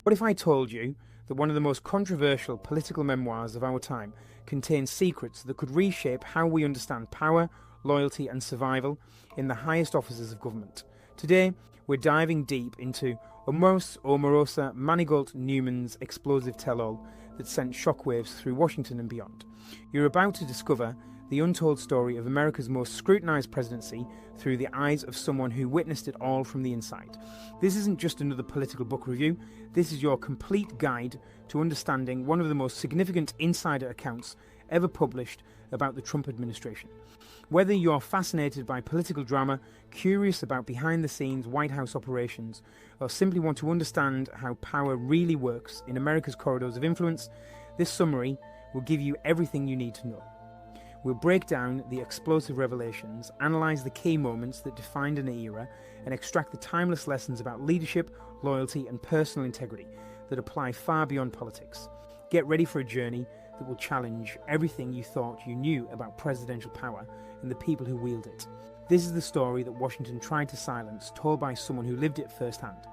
What if I told you that one of the most controversial political memoirs of our time contains secrets that could reshape how we understand power, loyalty and survival in the highest offices of government? Today, we're diving deep into Omos Omerosa Manigault Newman's explosive tell-all that sent shockwaves through Washington and beyond. You're about to discover the untold story of America's most scrutinized presidency through the eyes of someone who witnessed it all from the inside. This isn't just another political book review, this is your complete guide to understanding one of the most significant insider accounts ever published about the Trump administration. Whether you're fascinated by political drama, curious about behind-the-scenes White House operations, or simply want to understand how power really works in America's corridors of influence, this summary will give you everything you need to know. We'll break down the explosive revelations, analyse the key moments that defined an era, and extract the timeless lessons about leadership, loyalty and personal integrity that apply far beyond politics. Get ready for a journey that will challenge everything you thought you knew about presidential power and the people who wield it. This is the story that Washington tried to silence, told by someone who lived it firsthand.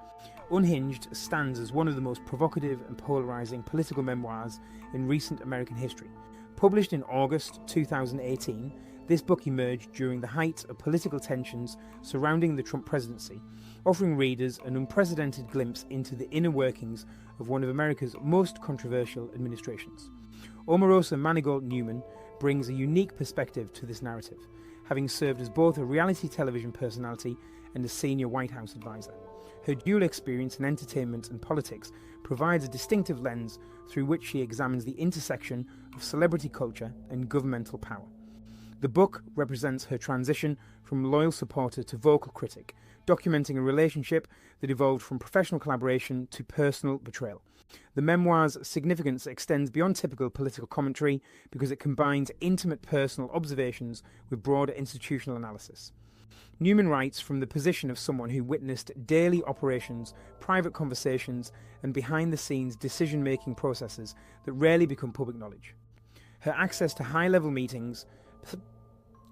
Unhinged stands as one of the most provocative and polarising political memoirs in recent American history. Published in August 2018, this book emerged during the height of political tensions surrounding the Trump presidency, offering readers an unprecedented glimpse into the inner workings of one of America's most controversial administrations. Omarosa Manigault Newman brings a unique perspective to this narrative, having served as both a reality television personality and a senior White House advisor. Her dual experience in entertainment and politics provides a distinctive lens through which she examines the intersection of celebrity culture and governmental power. The book represents her transition from loyal supporter to vocal critic, documenting a relationship that evolved from professional collaboration to personal betrayal. The memoir's significance extends beyond typical political commentary because it combines intimate personal observations with broader institutional analysis. Newman writes from the position of someone who witnessed daily operations, private conversations, and behind-the-scenes decision-making processes that rarely become public knowledge. Her access to high-level meetings,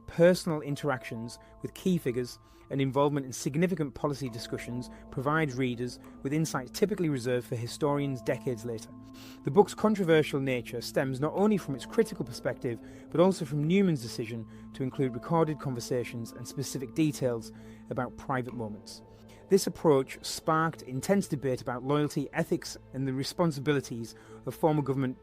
personal interactions with key figures, and involvement in significant policy discussions provides readers with insights typically reserved for historians decades later. The book's controversial nature stems not only from its critical perspective, but also from Newman's decision to include recorded conversations and specific details about private moments. This approach sparked intense debate about loyalty, ethics, and the responsibilities of former government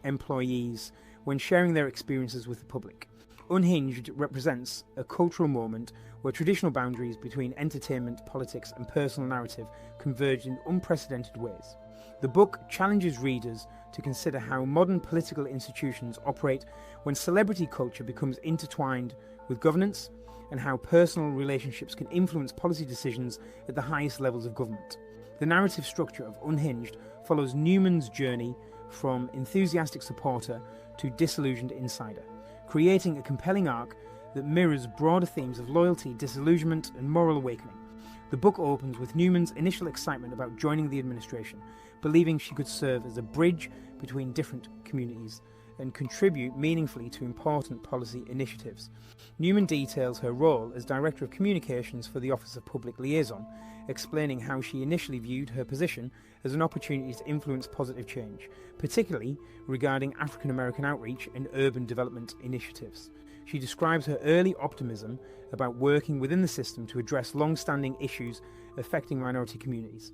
employees when sharing their experiences with the public. Unhinged represents a cultural moment where traditional boundaries between entertainment, politics, and personal narrative converge in unprecedented ways. The book challenges readers to consider how modern political institutions operate when celebrity culture becomes intertwined with governance, and how personal relationships can influence policy decisions at the highest levels of government. The narrative structure of Unhinged follows Newman's journey from enthusiastic supporter to disillusioned insider, creating a compelling arc that mirrors broader themes of loyalty, disillusionment, and moral awakening. The book opens with Newman's initial excitement about joining the administration, believing she could serve as a bridge between different communities and contribute meaningfully to important policy initiatives. Newman details her role as Director of Communications for the Office of Public Liaison, explaining how she initially viewed her position as an opportunity to influence positive change, particularly regarding African American outreach and urban development initiatives. She describes her early optimism about working within the system to address long-standing issues affecting minority communities.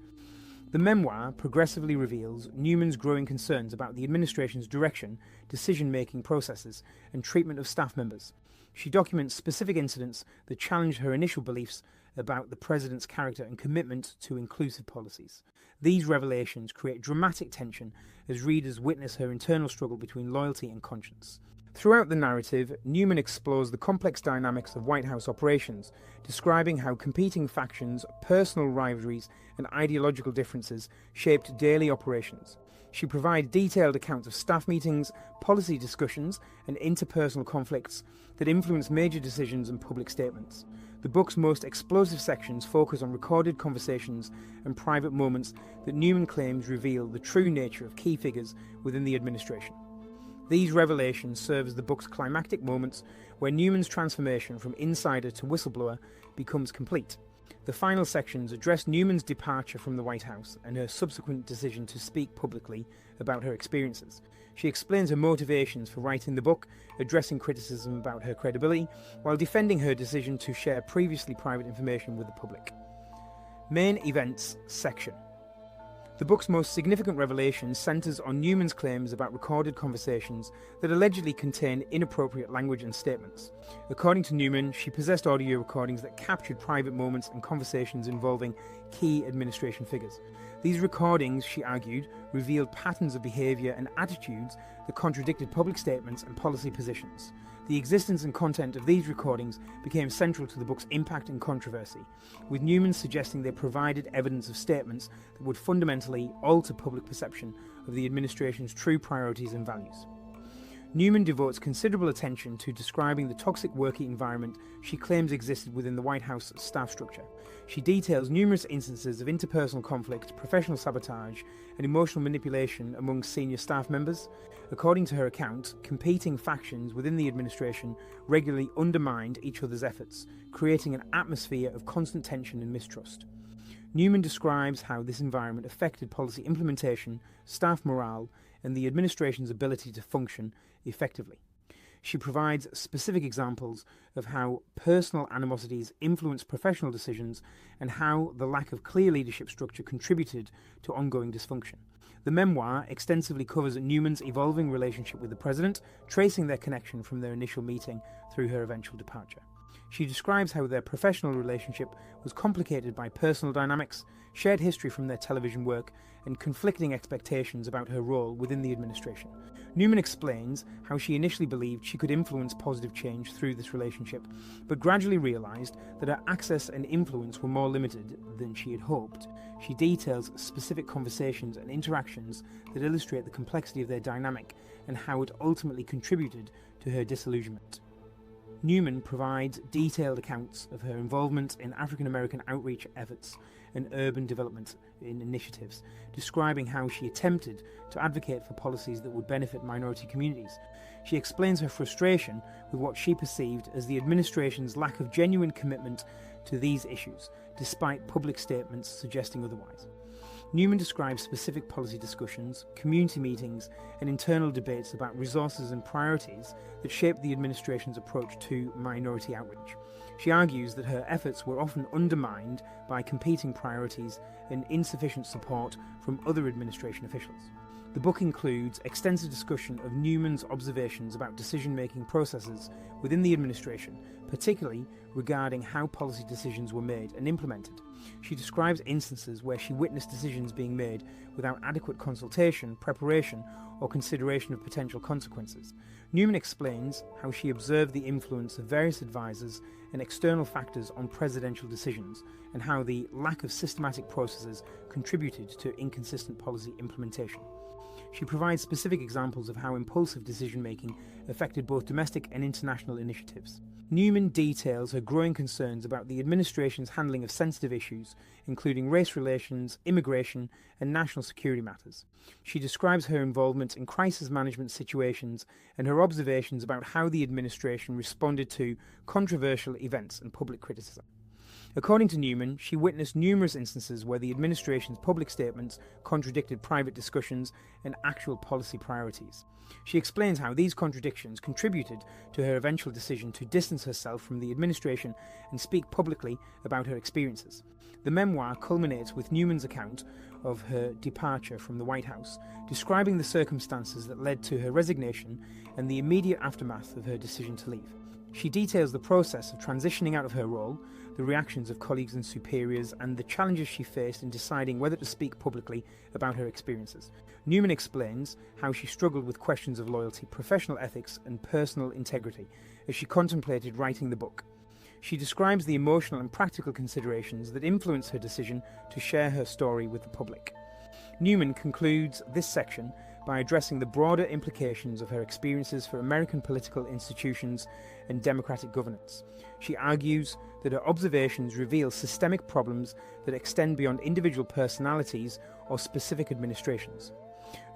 The memoir progressively reveals Newman's growing concerns about the administration's direction, decision-making processes, and treatment of staff members. She documents specific incidents that challenge her initial beliefs about the president's character and commitment to inclusive policies. These revelations create dramatic tension as readers witness her internal struggle between loyalty and conscience. Throughout the narrative, Newman explores the complex dynamics of White House operations, describing how competing factions, personal rivalries, and ideological differences shaped daily operations. She provides detailed accounts of staff meetings, policy discussions, and interpersonal conflicts that influence major decisions and public statements. The book's most explosive sections focus on recorded conversations and private moments that Newman claims reveal the true nature of key figures within the administration. These revelations serve as the book's climactic moments where Newman's transformation from insider to whistleblower becomes complete. The final sections address Newman's departure from the White House and her subsequent decision to speak publicly about her experiences. She explains her motivations for writing the book, addressing criticism about her credibility, while defending her decision to share previously private information with the public. Main Events section. The book's most significant revelation centres on Newman's claims about recorded conversations that allegedly contain inappropriate language and statements. According to Newman, she possessed audio recordings that captured private moments and conversations involving key administration figures. These recordings, she argued, revealed patterns of behaviour and attitudes that contradicted public statements and policy positions. The existence and content of these recordings became central to the book's impact and controversy, with Newman suggesting they provided evidence of statements that would fundamentally alter public perception of the administration's true priorities and values. Newman devotes considerable attention to describing the toxic working environment she claims existed within the White House staff structure. She details numerous instances of interpersonal conflict, professional sabotage, and emotional manipulation among senior staff members. According to her account, competing factions within the administration regularly undermined each other's efforts, creating an atmosphere of constant tension and mistrust. Newman describes how this environment affected policy implementation, staff morale, and the administration's ability to function effectively. She provides specific examples of how personal animosities influenced professional decisions and how the lack of clear leadership structure contributed to ongoing dysfunction. The memoir extensively covers Newman's evolving relationship with the president, tracing their connection from their initial meeting through her eventual departure. She describes how their professional relationship was complicated by personal dynamics, shared history from their television work, and conflicting expectations about her role within the administration. Newman explains how she initially believed she could influence positive change through this relationship, but gradually realised that her access and influence were more limited than she had hoped. She details specific conversations and interactions that illustrate the complexity of their dynamic and how it ultimately contributed to her disillusionment. Newman provides detailed accounts of her involvement in African American outreach efforts and urban development initiatives, describing how she attempted to advocate for policies that would benefit minority communities. She explains her frustration with what she perceived as the administration's lack of genuine commitment to these issues, despite public statements suggesting otherwise. Newman describes specific policy discussions, community meetings, and internal debates about resources and priorities that shaped the administration's approach to minority outreach. She argues that her efforts were often undermined by competing priorities and insufficient support from other administration officials. The book includes extensive discussion of Newman's observations about decision-making processes within the administration, particularly regarding how policy decisions were made and implemented. She describes instances where she witnessed decisions being made without adequate consultation, preparation, or consideration of potential consequences. Newman explains how she observed the influence of various advisors and external factors on presidential decisions, and how the lack of systematic processes contributed to inconsistent policy implementation. She provides specific examples of how impulsive decision-making affected both domestic and international initiatives. Newman details her growing concerns about the administration's handling of sensitive issues, including race relations, immigration, and national security matters. She describes her involvement in crisis management situations and her observations about how the administration responded to controversial events and public criticism. According to Newman, she witnessed numerous instances where the administration's public statements contradicted private discussions and actual policy priorities. She explains how these contradictions contributed to her eventual decision to distance herself from the administration and speak publicly about her experiences. The memoir culminates with Newman's account of her departure from the White House, describing the circumstances that led to her resignation and the immediate aftermath of her decision to leave. She details the process of transitioning out of her role, the reactions of colleagues and superiors, and the challenges she faced in deciding whether to speak publicly about her experiences. Newman explains how she struggled with questions of loyalty, professional ethics, and personal integrity as she contemplated writing the book. She describes the emotional and practical considerations that influenced her decision to share her story with the public. Newman concludes this section by addressing the broader implications of her experiences for American political institutions and democratic governance. She argues that her observations reveal systemic problems that extend beyond individual personalities or specific administrations.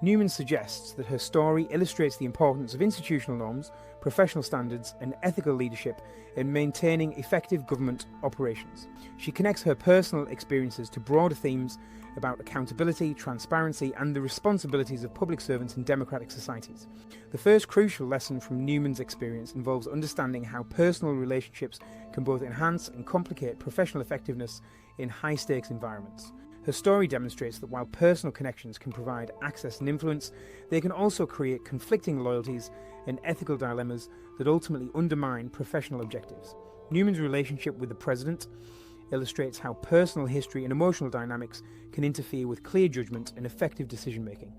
Newman suggests that her story illustrates the importance of institutional norms, professional standards, and ethical leadership in maintaining effective government operations. She connects her personal experiences to broader themes about accountability, transparency, and the responsibilities of public servants in democratic societies. The first crucial lesson from Newman's experience involves understanding how personal relationships can both enhance and complicate professional effectiveness in high-stakes environments. Her story demonstrates that while personal connections can provide access and influence, they can also create conflicting loyalties and ethical dilemmas that ultimately undermine professional objectives. Newman's relationship with the president illustrates how personal history and emotional dynamics can interfere with clear judgment and effective decision-making.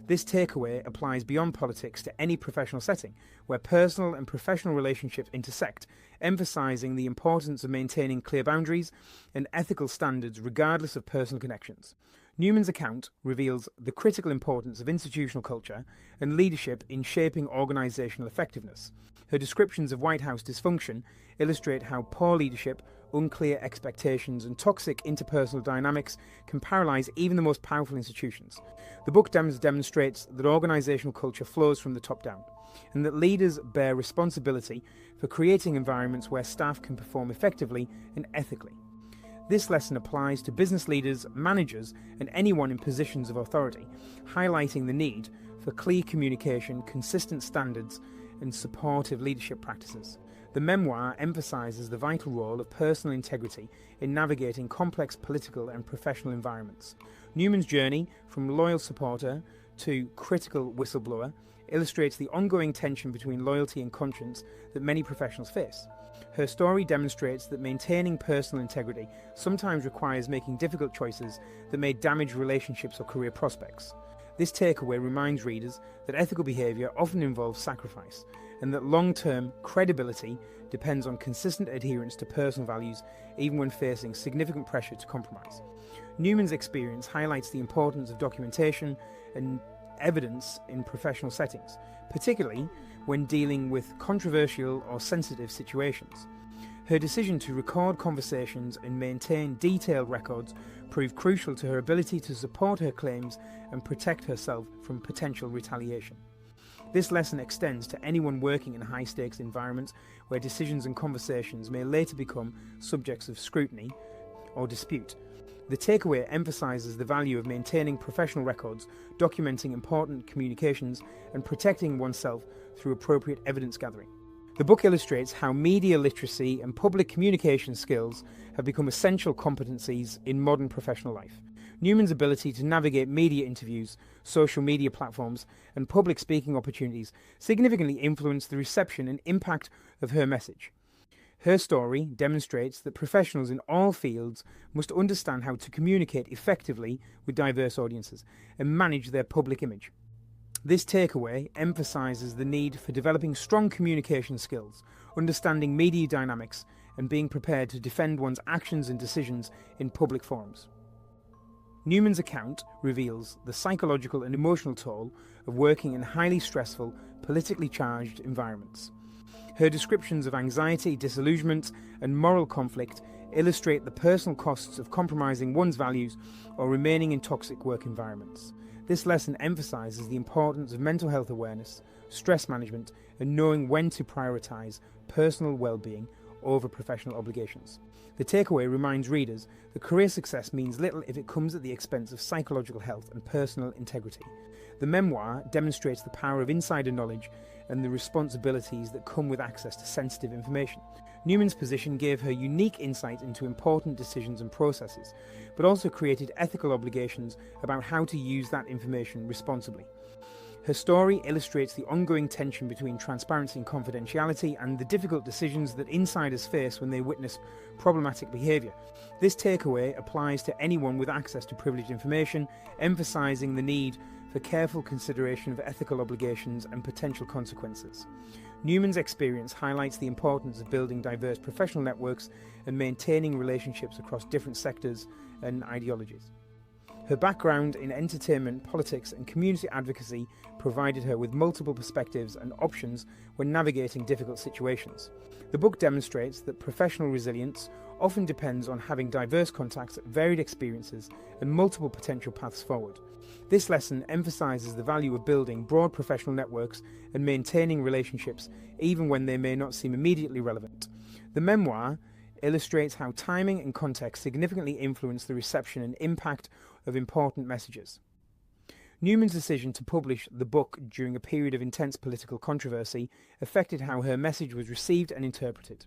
This takeaway applies beyond politics to any professional setting, where personal and professional relationships intersect, emphasising the importance of maintaining clear boundaries and ethical standards regardless of personal connections. Newman's account reveals the critical importance of institutional culture and leadership in shaping organisational effectiveness. Her descriptions of White House dysfunction illustrate how poor leadership, unclear expectations, and toxic interpersonal dynamics can paralyse even the most powerful institutions. The book demonstrates that organisational culture flows from the top down, and that leaders bear responsibility for creating environments where staff can perform effectively and ethically. This lesson applies to business leaders, managers, and anyone in positions of authority, highlighting the need for clear communication, consistent standards, and supportive leadership practices. The memoir emphasises the vital role of personal integrity in navigating complex political and professional environments. Newman's journey from loyal supporter to critical whistleblower illustrates the ongoing tension between loyalty and conscience that many professionals face. Her story demonstrates that maintaining personal integrity sometimes requires making difficult choices that may damage relationships or career prospects. This takeaway reminds readers that ethical behaviour often involves sacrifice, and that long-term credibility depends on consistent adherence to personal values even when facing significant pressure to compromise. Newman's experience highlights the importance of documentation and evidence in professional settings, particularly when dealing with controversial or sensitive situations. Her decision to record conversations and maintain detailed records proved crucial to her ability to support her claims and protect herself from potential retaliation. This lesson extends to anyone working in high-stakes environments where decisions and conversations may later become subjects of scrutiny or dispute. The takeaway emphasises the value of maintaining professional records, documenting important communications, and protecting oneself through appropriate evidence gathering. The book illustrates how media literacy and public communication skills have become essential competencies in modern professional life. Newman's ability to navigate media interviews, social media platforms, and public speaking opportunities significantly influenced the reception and impact of her message. Her story demonstrates that professionals in all fields must understand how to communicate effectively with diverse audiences and manage their public image. This takeaway emphasises the need for developing strong communication skills, understanding media dynamics, and being prepared to defend one's actions and decisions in public forums. Newman's account reveals the psychological and emotional toll of working in highly stressful, politically charged environments. Her descriptions of anxiety, disillusionment, and moral conflict illustrate the personal costs of compromising one's values or remaining in toxic work environments. This lesson emphasises the importance of mental health awareness, stress management, and knowing when to prioritise personal well-being over professional obligations. The takeaway reminds readers that career success means little if it comes at the expense of psychological health and personal integrity. The memoir demonstrates the power of insider knowledge and the responsibilities that come with access to sensitive information. Newman's position gave her unique insight into important decisions and processes, but also created ethical obligations about how to use that information responsibly. Her story illustrates the ongoing tension between transparency and confidentiality and the difficult decisions that insiders face when they witness problematic behaviour. This takeaway applies to anyone with access to privileged information, emphasising the need for careful consideration of ethical obligations and potential consequences. Newman's experience highlights the importance of building diverse professional networks and maintaining relationships across different sectors and ideologies. Her background in entertainment, politics, and community advocacy provided her with multiple perspectives and options when navigating difficult situations. The book demonstrates that professional resilience often depends on having diverse contacts, varied experiences, and multiple potential paths forward. This lesson emphasises the value of building broad professional networks and maintaining relationships even when they may not seem immediately relevant. The memoir illustrates how timing and context significantly influence the reception and impact of important messages. Newman's decision to publish the book during a period of intense political controversy affected how her message was received and interpreted.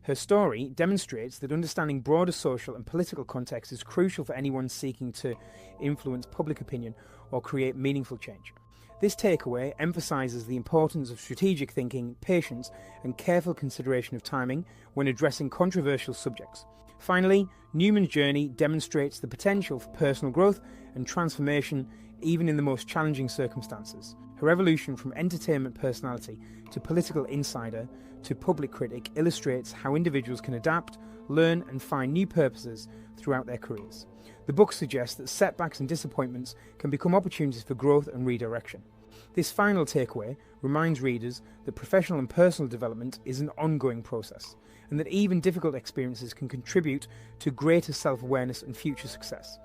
Her story demonstrates that understanding broader social and political context is crucial for anyone seeking to influence public opinion or create meaningful change. This takeaway emphasises the importance of strategic thinking, patience, and careful consideration of timing when addressing controversial subjects. Finally, Newman's journey demonstrates the potential for personal growth and transformation even in the most challenging circumstances. Her evolution from entertainment personality to political insider to public critic illustrates how individuals can adapt, learn, and find new purposes throughout their careers. The book suggests that setbacks and disappointments can become opportunities for growth and redirection. This final takeaway reminds readers that professional and personal development is an ongoing process, and that even difficult experiences can contribute to greater self-awareness and future success.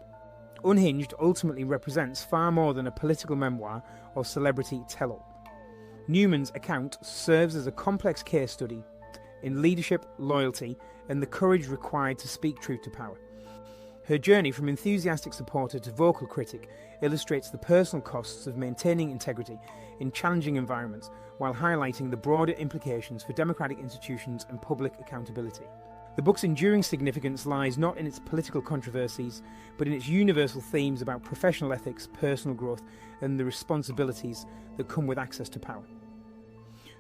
Unhinged ultimately represents far more than a political memoir or celebrity tell-all. Newman's account serves as a complex case study in leadership, loyalty, and the courage required to speak truth to power. Her journey from enthusiastic supporter to vocal critic illustrates the personal costs of maintaining integrity in challenging environments while highlighting the broader implications for democratic institutions and public accountability. The book's enduring significance lies not in its political controversies, but in its universal themes about professional ethics, personal growth, and the responsibilities that come with access to power.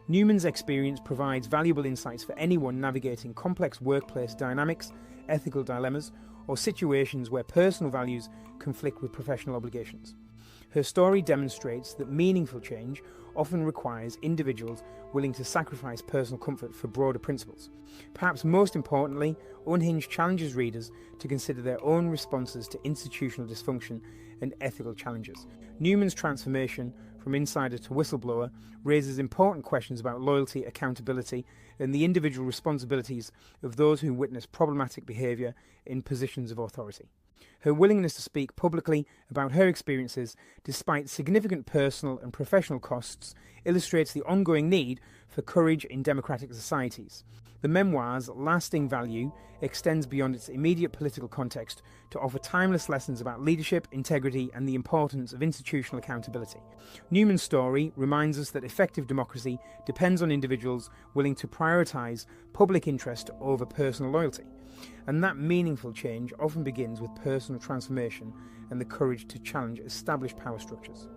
Newman's experience provides valuable insights for anyone navigating complex workplace dynamics, ethical dilemmas, or situations where personal values conflict with professional obligations. Her story demonstrates that meaningful change often requires individuals willing to sacrifice personal comfort for broader principles. Perhaps most importantly, Unhinged challenges readers to consider their own responses to institutional dysfunction and ethical challenges. Newman's transformation from insider to whistleblower raises important questions about loyalty, accountability, and the individual responsibilities of those who witness problematic behaviour in positions of authority. Her willingness to speak publicly about her experiences, despite significant personal and professional costs, illustrates the ongoing need for courage in democratic societies. The memoir's lasting value extends beyond its immediate political context to offer timeless lessons about leadership, integrity, and the importance of institutional accountability. Newman's story reminds us that effective democracy depends on individuals willing to prioritise public interest over personal loyalty, and that meaningful change often begins with personal transformation and the courage to challenge established power structures.